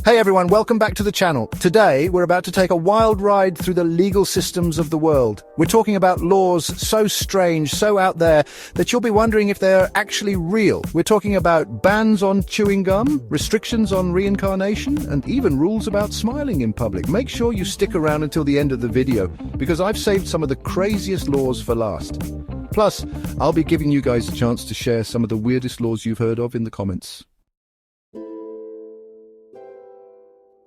Hey everyone, welcome back to the channel. Today, we're about to take a wild ride through the legal systems of the world. We're talking about laws so strange, so out there, that you'll be wondering if they're actually real. We're talking about bans on chewing gum, restrictions on reincarnation, and even rules about smiling in public. Make sure you stick around until the end of the video, because I've saved some of the craziest laws for last. Plus, I'll be giving you guys a chance to share some of the weirdest laws you've heard of in the comments.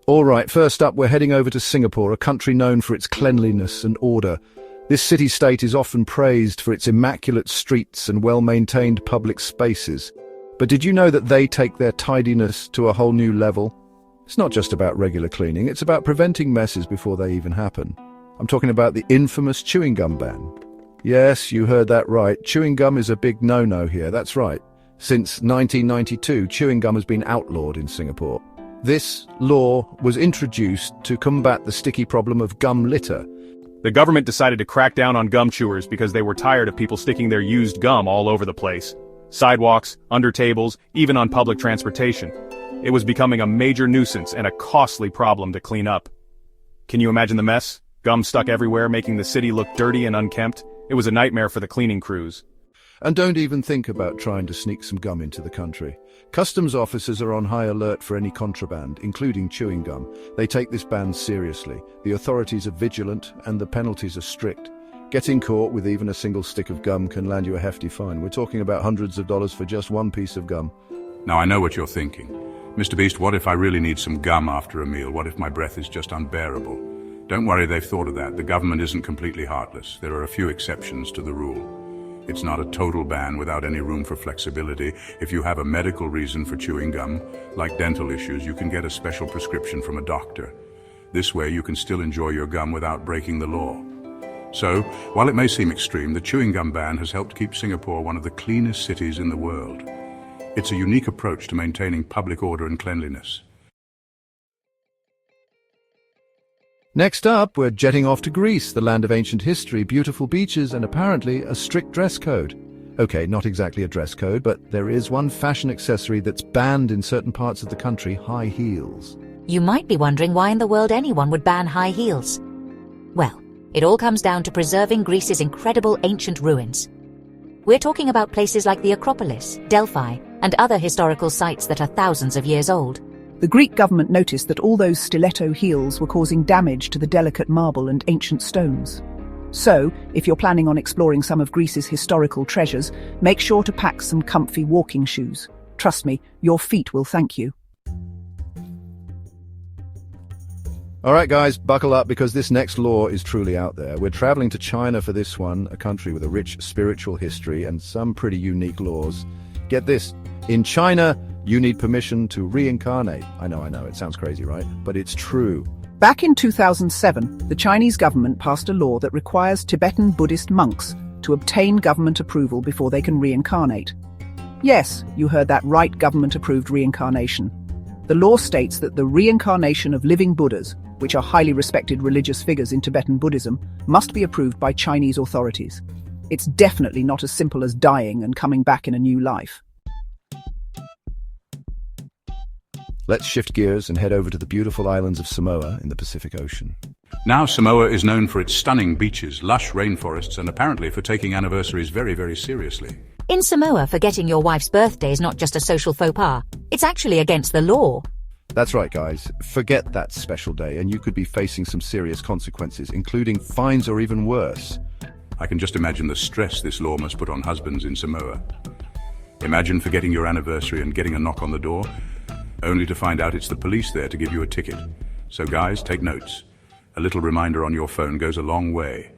All right, first up, we're heading over to Singapore, a country known for its cleanliness and order. This city-state is often praised for its immaculate streets and well-maintained public spaces. But did you know that they take their tidiness to a whole new level? It's not just about regular cleaning, it's about preventing messes before they even happen. I'm talking about the infamous chewing gum ban. Yes, you heard that right. Chewing gum is a big no-no here, that's right. Since 1992, chewing gum has been outlawed in Singapore. This law was introduced to combat the sticky problem of gum litter. The government decided to crack down on gum chewers because they were tired of people sticking their used gum all over the place. Sidewalks, under tables, even on public transportation. It was becoming a major nuisance and a costly problem to clean up. Can you imagine the mess? Gum stuck everywhere, making the city look dirty and unkempt. It was a nightmare for the cleaning crews. And don't even think about trying to sneak some gum into the country. Customs officers are on high alert for any contraband, including chewing gum. They take this ban seriously. The authorities are vigilant and the penalties are strict. Getting caught with even a single stick of gum can land you a hefty fine. We're talking about hundreds of dollars for just one piece of gum. Now I know what you're thinking. Mr. Beast, what if I really need some gum after a meal? What if my breath is just unbearable? Don't worry, they've thought of that. The government isn't completely heartless. There are a few exceptions to the rule. It's not a total ban without any room for flexibility. If you have a medical reason for chewing gum, like dental issues, you can get a special prescription from a doctor. This way you can still enjoy your gum without breaking the law. So, while it may seem extreme, the chewing gum ban has helped keep Singapore one of the cleanest cities in the world. It's a unique approach to maintaining public order and cleanliness. Next up, we're jetting off to Greece, the land of ancient history, beautiful beaches, and apparently a strict dress code. Okay, not exactly a dress code, but there is one fashion accessory that's banned in certain parts of the country: high heels. You might be wondering why in the world anyone would ban high heels. Well, it all comes down to preserving Greece's incredible ancient ruins. We're talking about places like the Acropolis, Delphi, and other historical sites that are thousands of years old. The Greek government noticed that all those stiletto heels were causing damage to the delicate marble and ancient stones. So, if you're planning on exploring some of Greece's historical treasures, make sure to pack some comfy walking shoes. Trust me, your feet will thank you. All right, guys, buckle up because this next law is truly out there. We're traveling to China for this one, a country with a rich spiritual history and some pretty unique laws. Get this, in China, you need permission to reincarnate. I know, it sounds crazy, right? But it's true. Back in 2007, the Chinese government passed a law that requires Tibetan Buddhist monks to obtain government approval before they can reincarnate. Yes, you heard that right, government-approved reincarnation. The law states that the reincarnation of living Buddhas, which are highly respected religious figures in Tibetan Buddhism, must be approved by Chinese authorities. It's definitely not as simple as dying and coming back in a new life. Let's shift gears and head over to the beautiful islands of Samoa in the Pacific Ocean. Now Samoa is known for its stunning beaches, lush rainforests, and apparently for taking anniversaries very, very seriously. In Samoa, forgetting your wife's birthday is not just a social faux pas. It's actually against the law. That's right, guys. Forget that special day and you could be facing some serious consequences, including fines or even worse. I can just imagine the stress this law must put on husbands in Samoa. Imagine forgetting your anniversary and getting a knock on the door, only to find out it's the police there to give you a ticket. So guys, take notes. A little reminder on your phone goes a long way.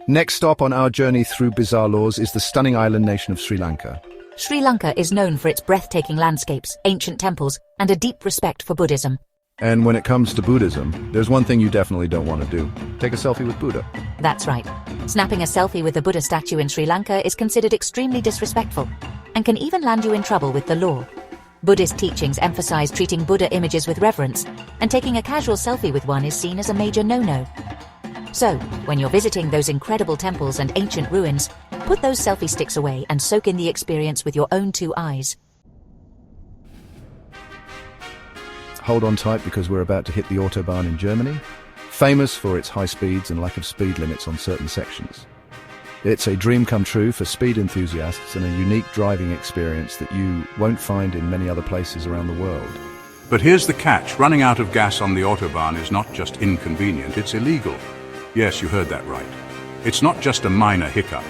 Next stop on our journey through bizarre laws is the stunning island nation of Sri Lanka. Sri Lanka is known for its breathtaking landscapes, ancient temples, and a deep respect for Buddhism. And when it comes to Buddhism, there's one thing you definitely don't want to do. Take a selfie with Buddha. That's right. Snapping a selfie with a Buddha statue in Sri Lanka is considered extremely disrespectful and can even land you in trouble with the law. Buddhist teachings emphasize treating Buddha images with reverence, and taking a casual selfie with one is seen as a major no-no. So, when you're visiting those incredible temples and ancient ruins, put those selfie sticks away and soak in the experience with your own two eyes. hold on tight because we're about to hit the Autobahn in Germany, famous for its high speeds and lack of speed limits on certain sections. It's a dream come true for speed enthusiasts and a unique driving experience that you won't find in many other places around the world. But here's the catch. Running out of gas on the Autobahn is not just inconvenient, it's illegal. Yes, you heard that right. It's not just a minor hiccup.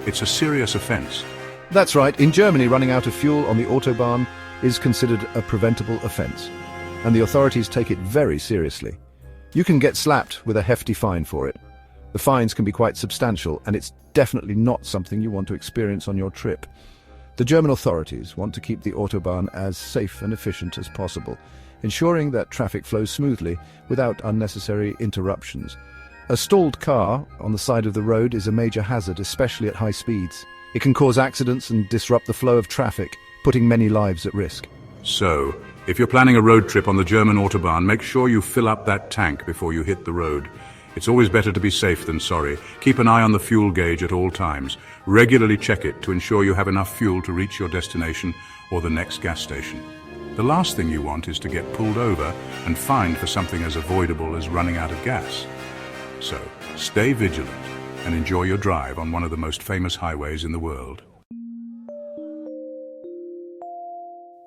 It's a serious offense. That's right, in Germany running out of fuel on the Autobahn is considered a preventable offence, and the authorities take it very seriously. You can get slapped with a hefty fine for it. The fines can be quite substantial, and it's definitely not something you want to experience on your trip. The German authorities want to keep the Autobahn as safe and efficient as possible, ensuring that traffic flows smoothly without unnecessary interruptions. A stalled car on the side of the road is a major hazard, especially at high speeds. It can cause accidents and disrupt the flow of traffic, putting many lives at risk. So, if you're planning a road trip on the German Autobahn, make sure you fill up that tank before you hit the road. It's always better to be safe than sorry. Keep an eye on the fuel gauge at all times. Regularly check it to ensure you have enough fuel to reach your destination or the next gas station. The last thing you want is to get pulled over and fined for something as avoidable as running out of gas. So, stay vigilant and enjoy your drive on one of the most famous highways in the world.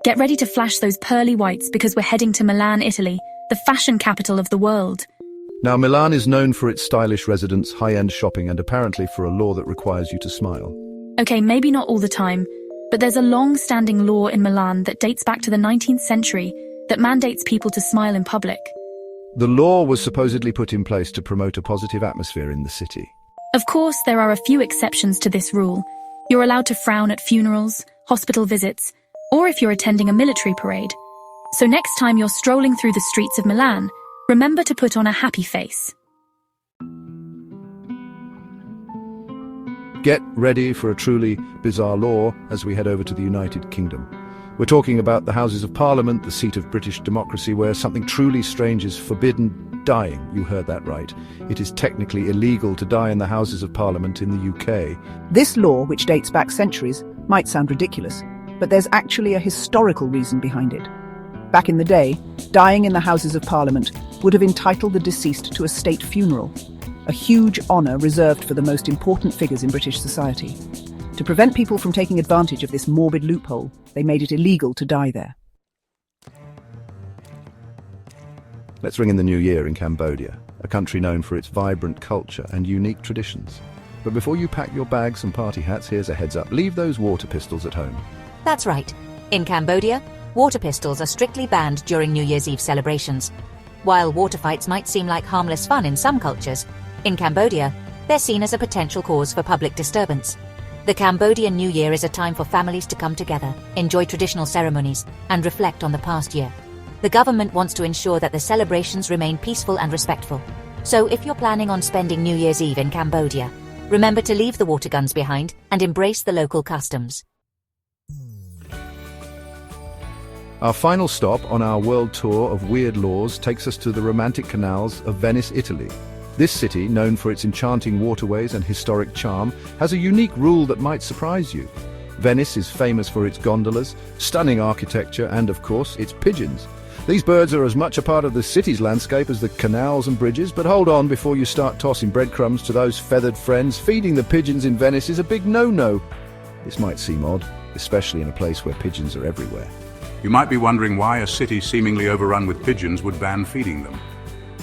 Get ready to flash those pearly whites because we're heading to Milan, Italy, the fashion capital of the world. Now, Milan is known for its stylish residents, high-end shopping, and apparently for a law that requires you to smile. Okay, maybe not all the time, but there's a long-standing law in Milan that dates back to the 19th century that mandates people to smile in public. The law was supposedly put in place to promote a positive atmosphere in the city. Of course, there are a few exceptions to this rule. You're allowed to frown at funerals, hospital visits, or if you're attending a military parade. So next time you're strolling through the streets of Milan, remember to put on a happy face. Get ready for a truly bizarre law as we head over to the United Kingdom. We're talking about the Houses of Parliament, the seat of British democracy, where something truly strange is forbidden: dying. You heard that right. It is technically illegal to die in the Houses of Parliament in the UK. This law, which dates back centuries, might sound ridiculous, but there's actually a historical reason behind it. Back in the day, dying in the Houses of Parliament would have entitled the deceased to a state funeral, a huge honour reserved for the most important figures in British society. To prevent people from taking advantage of this morbid loophole, they made it illegal to die there. Let's ring in the new year in Cambodia, a country known for its vibrant culture and unique traditions. But before you pack your bags and party hats, here's a heads up: leave those water pistols at home. That's right. In Cambodia, water pistols are strictly banned during New Year's Eve celebrations. While water fights might seem like harmless fun in some cultures, in Cambodia, they're seen as a potential cause for public disturbance. The Cambodian New Year is a time for families to come together, enjoy traditional ceremonies, and reflect on the past year. The government wants to ensure that the celebrations remain peaceful and respectful. So if you're planning on spending New Year's Eve in Cambodia, remember to leave the water guns behind and embrace the local customs. Our final stop on our world tour of weird laws takes us to the romantic canals of Venice, Italy. This city, known for its enchanting waterways and historic charm, has a unique rule that might surprise you. Venice is famous for its gondolas, stunning architecture, and of course, its pigeons. These birds are as much a part of the city's landscape as the canals and bridges, but hold on before you start tossing breadcrumbs to those feathered friends. Feeding the pigeons in Venice is a big no-no. This might seem odd, especially in a place where pigeons are everywhere. You might be wondering why a city seemingly overrun with pigeons would ban feeding them.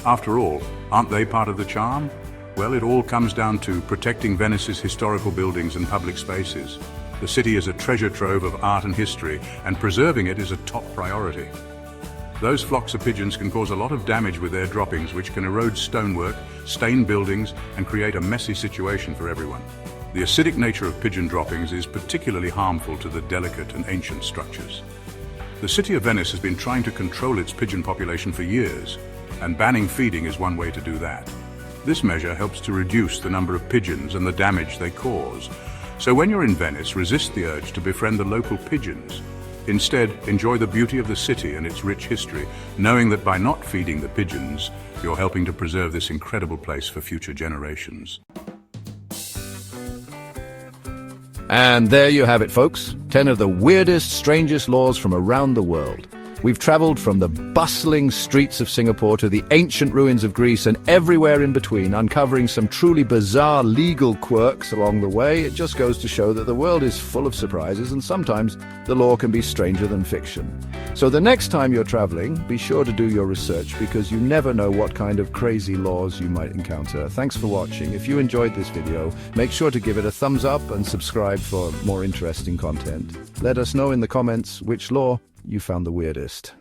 After all, aren't they part of the charm? Well, it all comes down to protecting Venice's historical buildings and public spaces. The city is a treasure trove of art and history, and preserving it is a top priority. Those flocks of pigeons can cause a lot of damage with their droppings, which can erode stonework, stain buildings, and create a messy situation for everyone. The acidic nature of pigeon droppings is particularly harmful to the delicate and ancient structures. The city of Venice has been trying to control its pigeon population for years, and banning feeding is one way to do that. This measure helps to reduce the number of pigeons and the damage they cause. So when you're in Venice, resist the urge to befriend the local pigeons. Instead, enjoy the beauty of the city and its rich history, knowing that by not feeding the pigeons, you're helping to preserve this incredible place for future generations. And there you have it, folks. 10 of the weirdest, strangest laws from around the world. We've traveled from the bustling streets of Singapore to the ancient ruins of Greece and everywhere in between, uncovering some truly bizarre legal quirks along the way. It just goes to show that the world is full of surprises, and sometimes the law can be stranger than fiction. So the next time you're traveling, be sure to do your research, because you never know what kind of crazy laws you might encounter. Thanks for watching. If you enjoyed this video, make sure to give it a thumbs up and subscribe for more interesting content. Let us know in the comments which law you found the weirdest.